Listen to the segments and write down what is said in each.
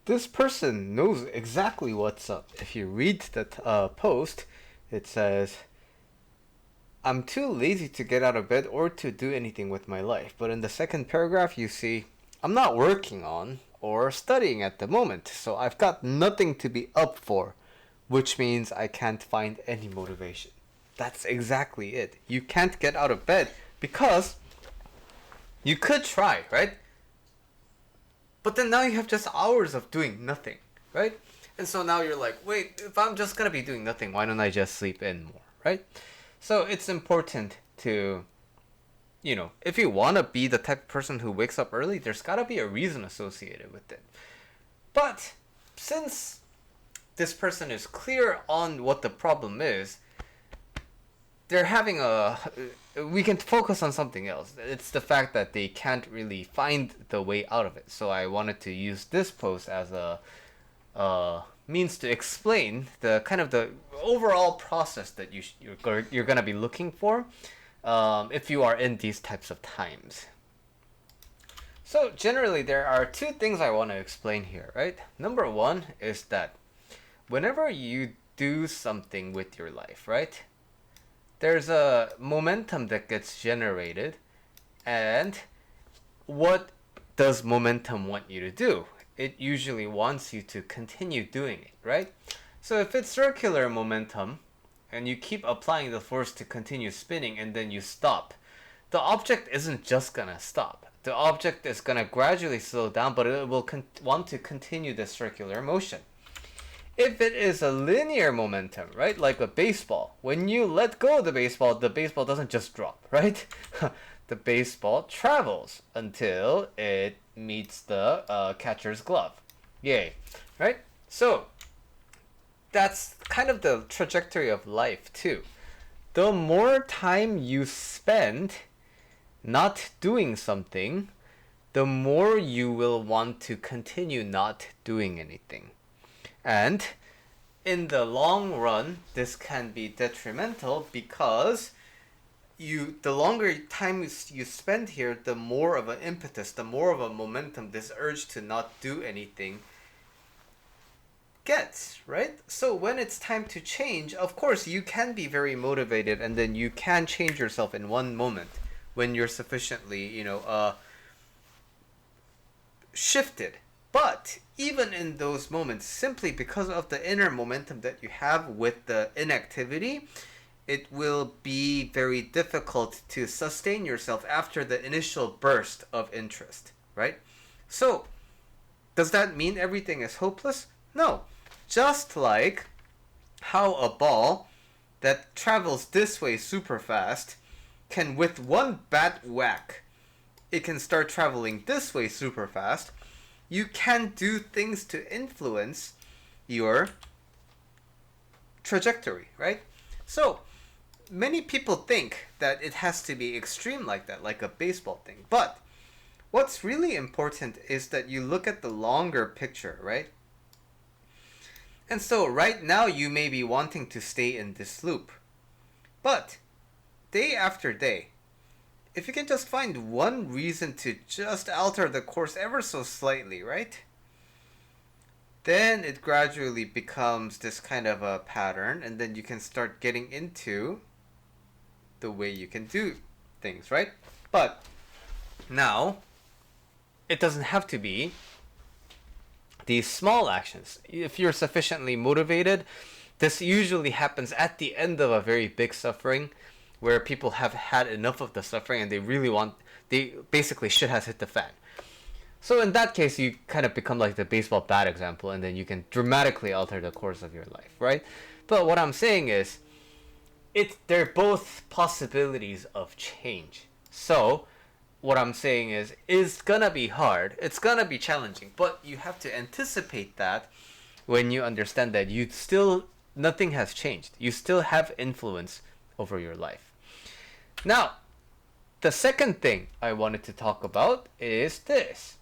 this person knows exactly what's up. If you read the post, it says, I'm too lazy to get out of bed or to do anything with my life. But in the second paragraph, you see, I'm not working on or studying at the moment, so I've got nothing to be up for, which means I can't find any motivation. That's exactly it. You can't get out of bed because you could try, right? But then now you have just hours of doing nothing, right? And so now you're like, wait, if I'm just gonna be doing nothing, why don't I just sleep in more, right? So it's important to, if you want to be the type of person who wakes up early, there's got to be a reason associated with it. But since this person is clear on what the problem is, we can focus on something else. It's the fact that they can't really find the way out of it. So I wanted to use this post as a means to explain the kind of the overall process that you're gonna be looking for if you are in these types of times. So generally, there are two things I want to explain here, right? Number one is that whenever you do something with your life, right, there's a momentum that gets generated, and what does momentum want you to do? It usually wants you to continue doing it, right? So if it's circular momentum and you keep applying the force to continue spinning and then you stop, the object isn't just gonna stop. The object is gonna gradually slow down, but it will want to continue the circular motion. If it is a linear momentum, right, like a baseball, when you let go of the baseball doesn't just drop, right? The baseball travels until it meets the catcher's glove. Yay, right? So that's kind of the trajectory of life too. The more time you spend not doing something, the more you will want to continue not doing anything. And in the long run, this can be detrimental because the longer time you spend here, the more of an impetus, the more of a momentum this urge to not do anything gets, right? So when it's time to change, of course you can be very motivated and then you can change yourself in one moment when you're sufficiently, shifted. But even in those moments, simply because of the inner momentum that you have with the inactivity, it will be very difficult to sustain yourself after the initial burst of interest, right? So, does that mean everything is hopeless? No. Just like how a ball that travels this way super fast can, with one bat whack, it can start traveling this way super fast. You can do things to influence your trajectory, right? So, many people think that it has to be extreme like that, like a baseball thing. But what's really important is that you look at the longer picture, right? And so right now you may be wanting to stay in this loop. But day after day, if you can just find one reason to just alter the course ever so slightly, right? Then it gradually becomes this kind of a pattern, and then you can start getting into the way you can do things, right? But now, it doesn't have to be these small actions. If you're sufficiently motivated, this usually happens at the end of a very big suffering, where people have had enough of the suffering and they basically shit has hit the fan. So in that case, you kind of become like the baseball bat example, and then you can dramatically alter the course of your life, right? But what I'm saying is, they're both possibilities of change. So what I'm saying is, it's gonna be hard, it's gonna be challenging, but you have to anticipate that when you understand that nothing has changed. You still have influence over your life. Now, the second thing I wanted to talk about is this.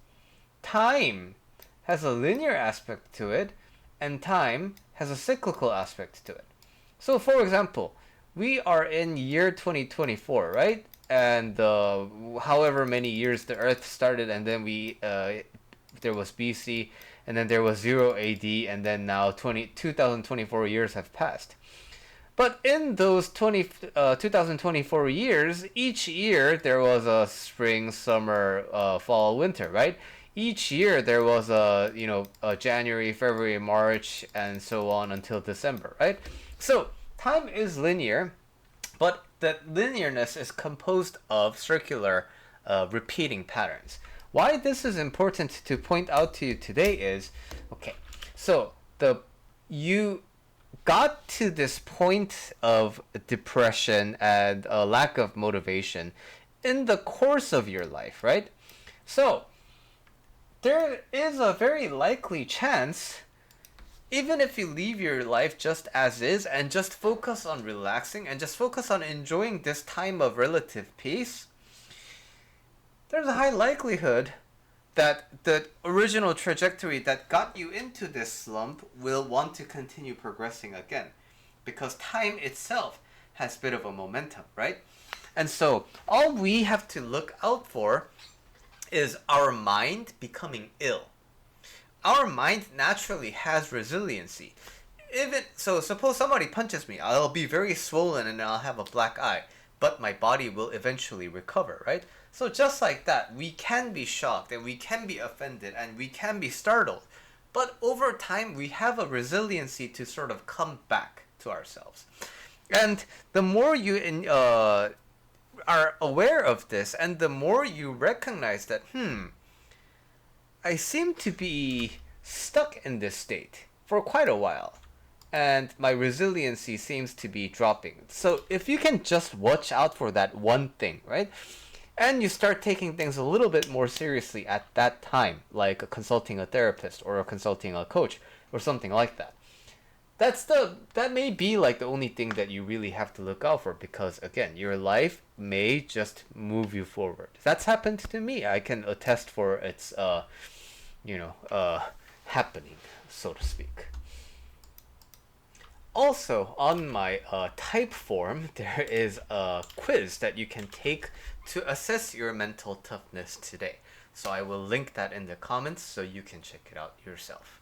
Time has a linear aspect to it, and time has a cyclical aspect to it. So, for example, we are in year 2024, right? And however many years the Earth started, and then we there was BC, and then there was 0 AD, and then now 2024 years have passed. But in those 2024 years, each year there was a spring, summer, fall, winter, right? Each year there was a January, February, March, and so on until December, right? So time is linear, but that linearness is composed of circular, repeating patterns. Why this is important to point out to you today is, okay, so you got to this point of depression and a lack of motivation in the course of your life, right? So there is a very likely chance, even if you leave your life just as is and just focus on relaxing and just focus on enjoying this time of relative peace, there's a high likelihood that the original trajectory that got you into this slump will want to continue progressing again, because time itself has a bit of a momentum, right? And so all we have to look out for is our mind becoming ill. Our mind naturally has resiliency. So suppose somebody punches me, I'll be very swollen and I'll have a black eye, but my body will eventually recover, right? So just like that, we can be shocked and we can be offended and we can be startled. But over time, we have a resiliency to sort of come back to ourselves. And the more you are aware of this, and the more you recognize that, I seem to be stuck in this state for quite a while, and my resiliency seems to be dropping. So if you can just watch out for that one thing, right? And you start taking things a little bit more seriously at that time, like consulting a therapist or consulting a coach or something like that. That may be like the only thing that you really have to look out for, because again, your life may just move you forward. That's happened to me. I can attest for its happening, so to speak. Also, on my type form, there is a quiz that you can take to assess your mental toughness today. So I will link that in the comments so you can check it out yourself.